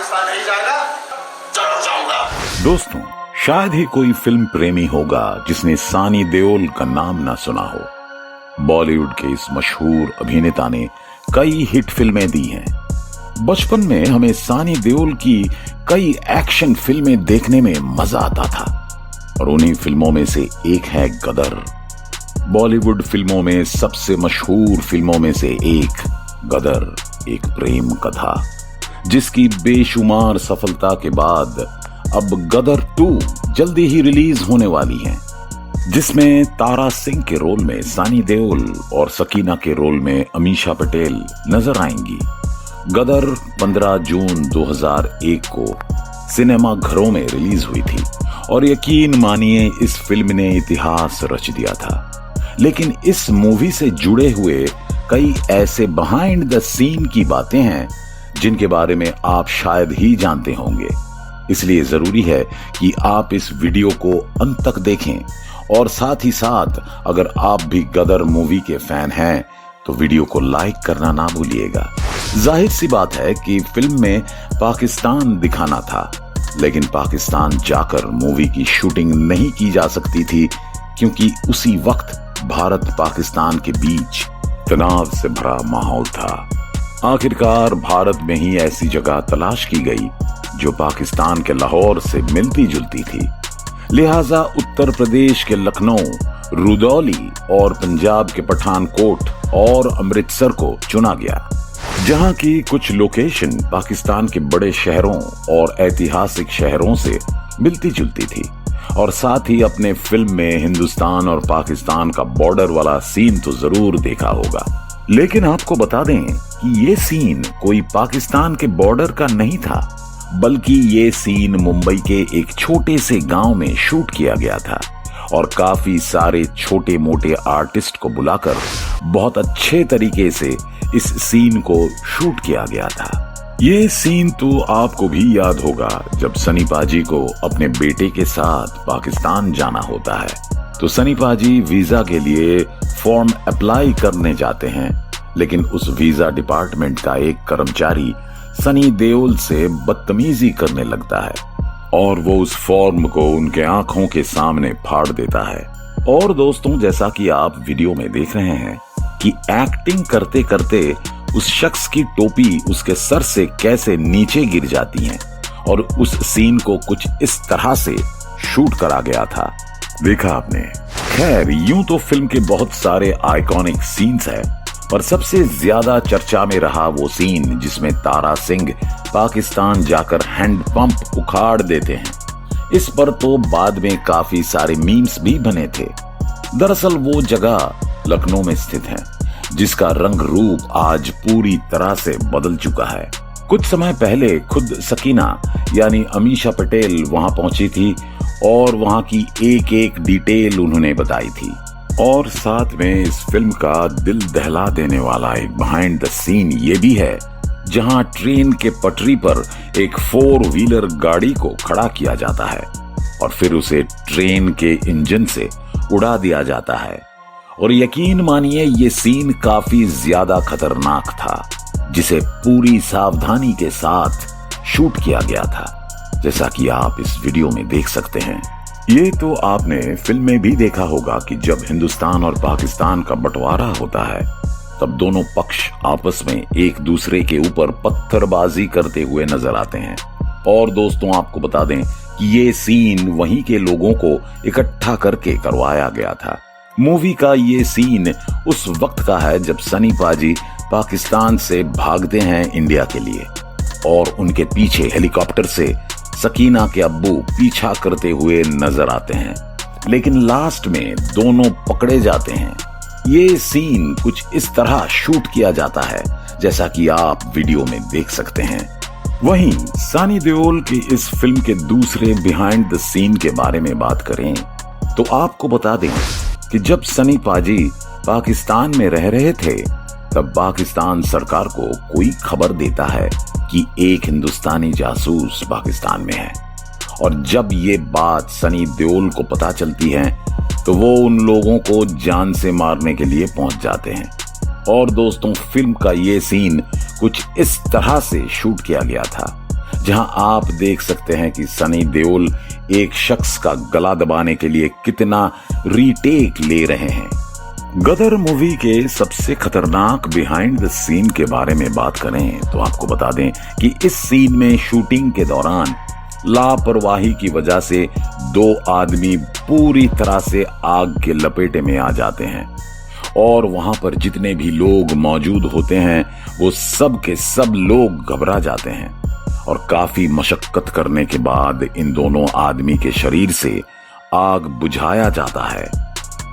पाकिस्तान नहीं जाएगा, जरूर जाऊंगा। दोस्तों, शायद ही कोई फिल्म प्रेमी होगा जिसने सानी देओल का नाम ना सुना हो। बॉलीवुड के इस मशहूर अभिनेता ने कई हिट फिल्में दी हैं। बचपन में हमें सानी देओल की कई एक्शन फिल्में देखने में मजा आता था और उन्हीं फिल्मों में से एक है गदर। बॉलीवुड फिल्मों में सबसे मशहूर फिल्मों में से एक गदर एक प्रेम कथा, जिसकी बेशुमार सफलता के बाद अब गदर 2 जल्दी ही रिलीज होने वाली है, जिसमें तारा सिंह के रोल में सानी देओल और सकीना के रोल में अमीषा पटेल नजर आएंगी। गदर 15 जून 2001 को सिनेमा घरों में रिलीज हुई थी और यकीन मानिए इस फिल्म ने इतिहास रच दिया था। लेकिन इस मूवी से जुड़े हुए कई ऐसे बिहाइंड द सीन की बातें हैं जिनके बारे में आप शायद ही जानते होंगे। इसलिए जरूरी है कि आप इस वीडियो को अंत तक देखें और साथ ही साथ अगर आप भी गदर मूवी के फैन हैं तो वीडियो को लाइक करना ना भूलिएगा। जाहिर सी बात है कि फिल्म में पाकिस्तान दिखाना था, लेकिन पाकिस्तान जाकर मूवी की शूटिंग नहीं की जा सकती थी क्योंकि उसी वक्त भारत पाकिस्तान के बीच तनाव से भरा माहौल था। आखिरकार भारत में ही ऐसी जगह तलाश की गई जो पाकिस्तान के लाहौर से मिलती जुलती थी। लिहाजा उत्तर प्रदेश के लखनऊ, रुदौली और पंजाब के पठानकोट और अमृतसर को चुना गया, जहां की कुछ लोकेशन पाकिस्तान के बड़े शहरों और ऐतिहासिक शहरों से मिलती जुलती थी। और साथ ही अपने फिल्म में हिंदुस्तान और पाकिस्तान का बॉर्डर वाला सीन तो जरूर देखा होगा। लेकिन आपको बता दें कि ये सीन कोई पाकिस्तान के बॉर्डर का नहीं था, बल्कि ये सीन मुंबई के एक छोटे से गांव में शूट किया गया था और काफी सारे छोटे मोटे आर्टिस्ट को बुलाकर बहुत अच्छे तरीके से इस सीन को शूट किया गया था। ये सीन तो आपको भी याद होगा जब सनी पाजी को अपने बेटे के साथ पाकिस्तान जाना होता है, तो सनी पाजी वीजा के लिए फॉर्म अप्लाई करने जाते हैं, लेकिन उस वीजा डिपार्टमेंट का एक कर्मचारी सनी देओल से बदतमीजी करने लगता है और वो उस फॉर्म को उनके आंखों के सामने फाड़ देता है। और दोस्तों, जैसा कि आप वीडियो में देख रहे हैं कि एक्टिंग करते करते उस शख्स की टोपी उसके सर से कैसे नीचे गिर जाती है और उस सीन को कुछ इस तरह से शूट करा गया था। देखा आपने? खैर, यूं तो फिल्म के बहुत सारे आइकॉनिक सीन्स हैं, पर सबसे ज्यादा चर्चा में रहा वो सीन जिसमें तारा सिंह पाकिस्तान जाकर हैंडपंप उखाड़ देते हैं। इस पर तो बाद में काफी सारे मीम्स भी बने थे। दरअसल वो जगह लखनऊ में स्थित है, जिसका रंग रूप आज पूरी तरह से बदल चुका है। कुछ समय पहले खुद सकीना यानी अमीषा पटेल वहां पहुंची थी और वहां की एक एक डिटेल उन्होंने बताई थी। और साथ में इस फिल्म का दिल दहला देने वाला एक बिहाइंड द सीन ये भी है, जहां ट्रेन के पटरी पर एक 4 व्हीलर गाड़ी को खड़ा किया जाता है और फिर उसे ट्रेन के इंजन से उड़ा दिया जाता है। और यकीन मानिए ये सीन काफी ज्यादा खतरनाक था, जिसे पूरी सावधानी के साथ शूट किया गया था, जैसा कि आप इस वीडियो में देख सकते हैं। ये तो आपने फिल्म में भी देखा होगा कि जब हिंदुस्तान और पाकिस्तान का बंटवारा होता है तब दोनों पक्ष आपस में एक दूसरे के ऊपर पत्थरबाजी करते हुए नजर आते हैं। और दोस्तों, आपको बता दें कि ये सीन वहीं के लोगों को इकट्ठा करके करवाया गया था। मूवी का ये सीन उस वक्त का है जब सनी पाजी पाकिस्तान से भागते हैं इंडिया के लिए और उनके पीछे हेलीकॉप्टर से सकीना के अब्बू पीछा करते हुए नजर आते हैं, लेकिन लास्ट में दोनों पकड़े जाते हैं। ये सीन कुछ इस तरह शूट किया जाता है जैसा कि आप वीडियो में देख सकते हैं। वहीं सानी देओल की इस फिल्म के दूसरे बिहाइंड द सीन के बारे में बात करें तो आपको बता दें कि जब सनी पाजी पाकिस्तान में रह रहे थे तब पाकिस्तान सरकार को कोई खबर देता है कि एक हिंदुस्तानी जासूस पाकिस्तान में है, और जब ये बात सनी देओल को पता चलती है तो वो उन लोगों को जान से मारने के लिए पहुंच जाते हैं। और दोस्तों, फिल्म का ये सीन कुछ इस तरह से शूट किया गया था जहां आप देख सकते हैं कि सनी देओल एक शख्स का गला दबाने के लिए कितना रीटेक ले रहे हैं। गदर मूवी के सबसे खतरनाक बिहाइंड द सीन के बारे में बात करें तो आपको बता दें कि इस सीन में शूटिंग के दौरान लापरवाही की वजह से 2 आदमी पूरी तरह से आग के लपेटे में आ जाते हैं और वहां पर जितने भी लोग मौजूद होते हैं वो सब के सब लोग घबरा जाते हैं और काफी मशक्कत करने के बाद इन दोनों आदमी के शरीर से आग बुझाया जाता है।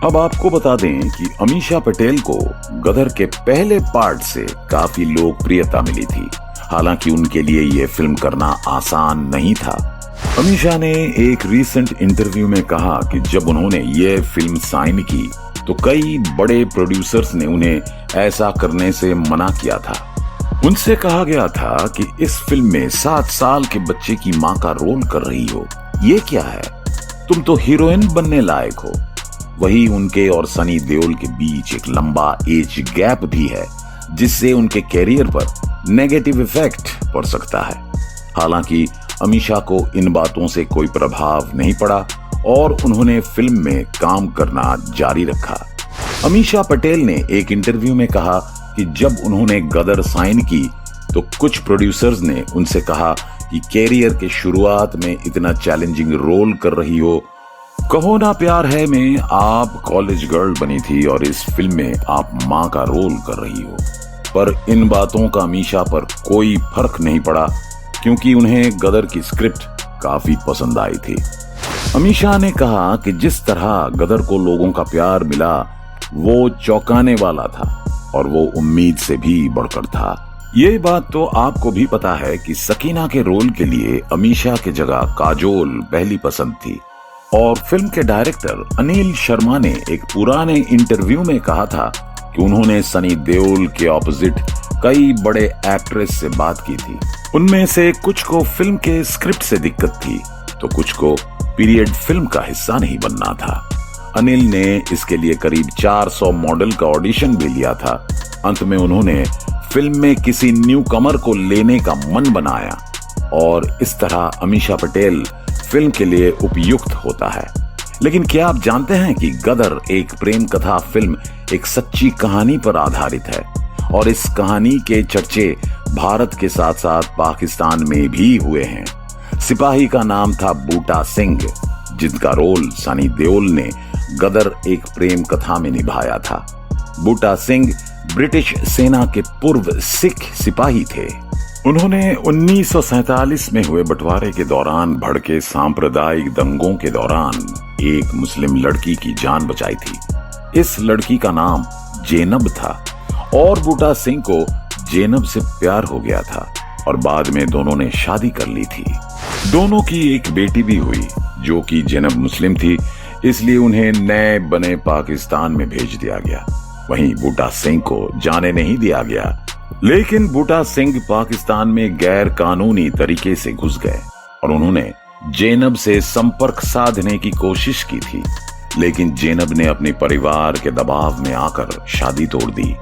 अब आपको बता दें कि अमीषा पटेल को गदर के पहले पार्ट से काफी लोकप्रियता मिली थी। हालांकि उनके लिए यह फिल्म करना आसान नहीं था। अमीषा ने एक रीसेंट इंटरव्यू में कहा कि जब उन्होंने ये फिल्म साइन की तो कई बड़े प्रोड्यूसर्स ने उन्हें ऐसा करने से मना किया था। उनसे कहा गया था कि इस फिल्म में 7 साल के बच्चे की मां का रोल कर रही हो, ये क्या है, तुम तो हीरोइन बनने लायक हो। वही उनके और सनी देओल के बीच एक लंबा एज गैप भी है जिससे उनके कैरियर पर नेगेटिव इफेक्ट पड़ सकता है। हालांकि अमीषा को इन बातों से कोई प्रभाव नहीं पड़ा और उन्होंने फिल्म में काम करना जारी रखा। अमीषा पटेल ने एक इंटरव्यू में कहा कि जब उन्होंने गदर साइन की तो कुछ प्रोड्यूसर्स ने उनसे कहा कि कैरियर के शुरुआत में इतना चैलेंजिंग रोल कर रही हो, कहो ना प्यार है में आप कॉलेज गर्ल बनी थी और इस फिल्म में आप मां का रोल कर रही हो। पर इन बातों का अमीषा पर कोई फर्क नहीं पड़ा क्योंकि उन्हें गदर की स्क्रिप्ट काफी पसंद आई थी। अमीषा ने कहा कि जिस तरह गदर को लोगों का प्यार मिला वो चौंकाने वाला था और वो उम्मीद से भी बढ़कर था। ये बात तो आपको भी पता है कि सकीना के रोल के लिए अमीषा की जगह काजोल पहली पसंद थी और फिल्म के डायरेक्टर अनिल शर्मा ने एक पुराने इंटरव्यू में कहा था कि उन्होंने सनी देओल के ऑपोजिट कई बड़े एक्ट्रेस से बात की थी। उनमें से कुछ को फिल्म के स्क्रिप्ट से दिक्कत थी तो कुछ को पीरियड फिल्म का हिस्सा नहीं बनना था। अनिल ने इसके लिए करीब 400 मॉडल का ऑडिशन भी लिया था। अंत में उन्होंने फिल्म में किसी न्यू कमर को लेने का मन बनाया और इस तरह अमीषा पटेल फिल्म के लिए उपयुक्त होता है। लेकिन क्या आप जानते हैं कि गदर एक प्रेम कथा फिल्म एक सच्ची कहानी पर आधारित है और इस कहानी के चर्चे भारत के साथ साथ पाकिस्तान में भी हुए हैं। सिपाही का नाम था बूटा सिंह जिनका रोल सनी देओल ने गदर एक प्रेम कथा में निभाया था। बूटा सिंह ब्रिटिश सेना के पूर्व सिख सिपाही थे। उन्होंने 1947 में हुए बंटवारे के दौरान भड़के सांप्रदायिक दंगों के दौरान एक मुस्लिम लड़की की जान बचाई थी। इस लड़की का नाम जेनब था और बूटा सिंह को जेनब से प्यार हो गया था और बाद में दोनों ने शादी कर ली थी। दोनों की एक बेटी भी हुई जो कि जेनब मुस्लिम थी, इसलिए उन्हें नए बने पाकिस्तान में भेज दिया गया। वहीं बूटा सिंह को जाने नहीं दिया गया। लेकिन बूटा सिंह पाकिस्तान में गैर कानूनी तरीके से घुस गए और उन्होंने जेनब से संपर्क साधने की कोशिश की थी, लेकिन जेनब ने अपने परिवार के दबाव में आकर शादी तोड़ दी।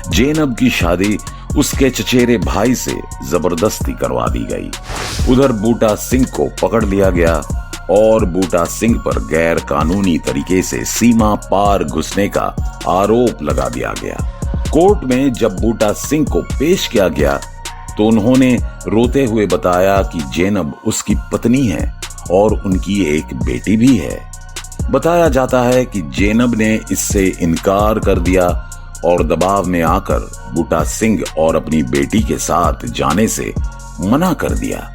जेनब की शादी उसके चचेरे भाई से जबरदस्ती करवा दी गई। उधर बूटा सिंह को पकड़ लिया गया और बूटा सिंह पर गैर कानूनी तरीके से सीमा पार घुसने का आरोप लगा दिया गया। कोर्ट में जब बूटा सिंह को पेश किया गया तो उन्होंने रोते हुए बताया कि जेनब उसकी पत्नी है और उनकी एक बेटी भी है। बताया जाता है कि जेनब ने इससे इनकार कर दिया और दबाव में आकर बूटा सिंह और अपनी बेटी के साथ जाने से मना कर दिया।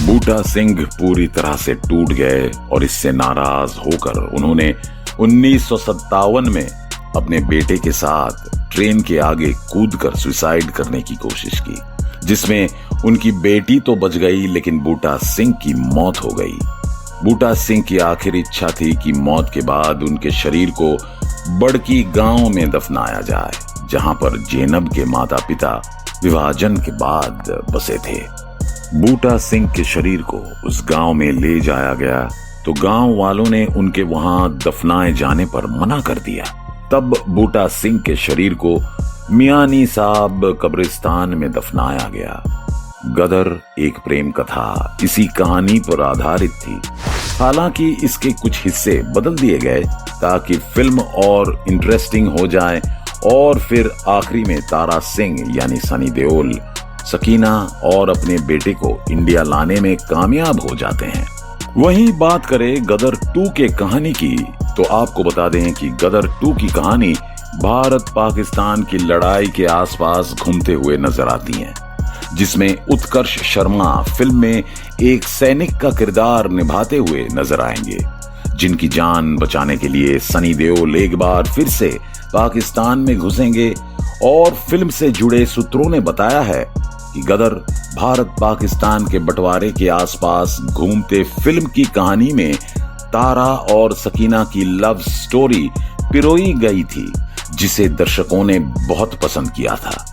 बूटा सिंह पूरी तरह से टूट गए और इससे नाराज होकर उन्होंने 1957 में अपने बेटे के साथ ट्रेन के आगे कूदकर सुसाइड करने की कोशिश की, जिसमें उनकी बेटी तो बच गई लेकिन बूटा सिंह की मौत हो गई। बूटा सिंह की आखिर इच्छा थी कि मौत के बाद उनके शरीर को बड़की गांव में दफनाया जाए, जहां पर जेनब के माता पिता विभाजन के बाद बसे थे। बूटा सिंह के शरीर को उस गांव में ले जाया गया तो गांव वालों ने उनके वहां दफनाए जाने पर मना कर दिया। तब बूटा सिंह के शरीर को मियानी साहब कब्रिस्तान में दफनाया गया। गदर एक प्रेम कथा इसी कहानी पर आधारित थी। हालांकि इसके कुछ हिस्से बदल दिए गए ताकि फिल्म और इंटरेस्टिंग हो जाए, और फिर आखिरी में तारा सिंह यानी सनी देओल सकीना और अपने बेटे को इंडिया लाने में कामयाब हो जाते हैं। वहीं बात करें गदर 2 के कहानी की, तो आपको बता दें कि गदर 2 की कहानी भारत पाकिस्तान की लड़ाई के आसपास घूमते हुए नजर आती है, जिसमें उत्कर्ष शर्मा फिल्म में एक सैनिक का किरदार निभाते हुए नजर आएंगे, जिनकी जान बचाने के लिए सनी देओल एक बार फिर से पाकिस्तान में घुसेंगे। और फिल्म से जुड़े सूत्रों ने बताया है कि गदर भारत पाकिस्तान के बंटवारे के आसपास घूमते फिल्म की कहानी में तारा और सकीना की लव स्टोरी पिरोई गई थी, जिसे दर्शकों ने बहुत पसंद किया था।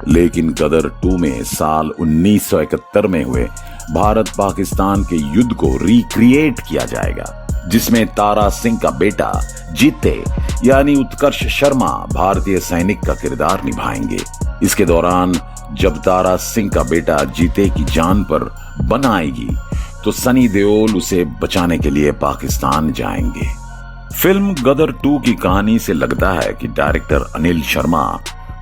लेकिन गदर 2 में साल 1971 में हुए भारत पाकिस्तान के युद्ध को रिक्रिएट किया जाएगा, जिसमें तारा सिंह का बेटा जीते यानी उत्कर्ष शर्मा भारतीय सैनिक का किरदार निभाएंगे। इसके दौरान जब तारा सिंह का बेटा जीते की जान पर बन आएगी तो सनी देओल उसे बचाने के लिए पाकिस्तान जाएंगे। फिल्म गदर 2 की कहानी से लगता है कि डायरेक्टर अनिल शर्मा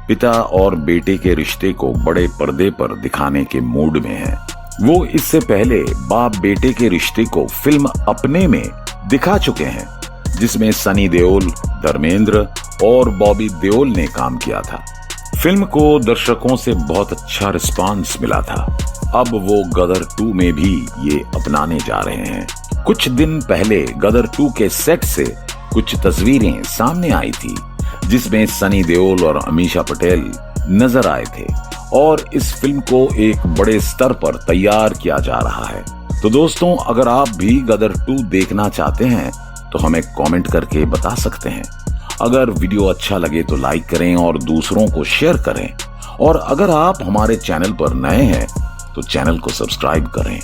पिता और बेटे के रिश्ते को बड़े पर्दे पर दिखाने के मूड में है। वो इससे पहले बाप बेटे के रिश्ते को फिल्म अपने में दिखा चुके हैं, जिसमें सनी देओल, धर्मेंद्र और बॉबी देओल ने काम किया था। फिल्म को दर्शकों से बहुत अच्छा रिस्पांस मिला था। अब वो गदर 2 में भी ये अपनाने जा रहे हैं। कुछ दिन पहले गदर 2 के सेट से कुछ तस्वीरें सामने आई थी, जिसमें सनी देओल और अमीषा पटेल नजर आए थे, और इस फिल्म को एक बड़े स्तर पर तैयार किया जा रहा है। तो दोस्तों, अगर आप भी गदर 2 देखना चाहते हैं तो हमें कमेंट करके बता सकते हैं। अगर वीडियो अच्छा लगे तो लाइक करें और दूसरों को शेयर करें, और अगर आप हमारे चैनल पर नए हैं तो चैनल को सब्सक्राइब करें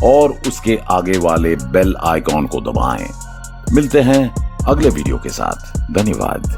और उसके आगे वाले बेल आइकॉन को दबाएं। मिलते हैं अगले वीडियो के साथ। धन्यवाद।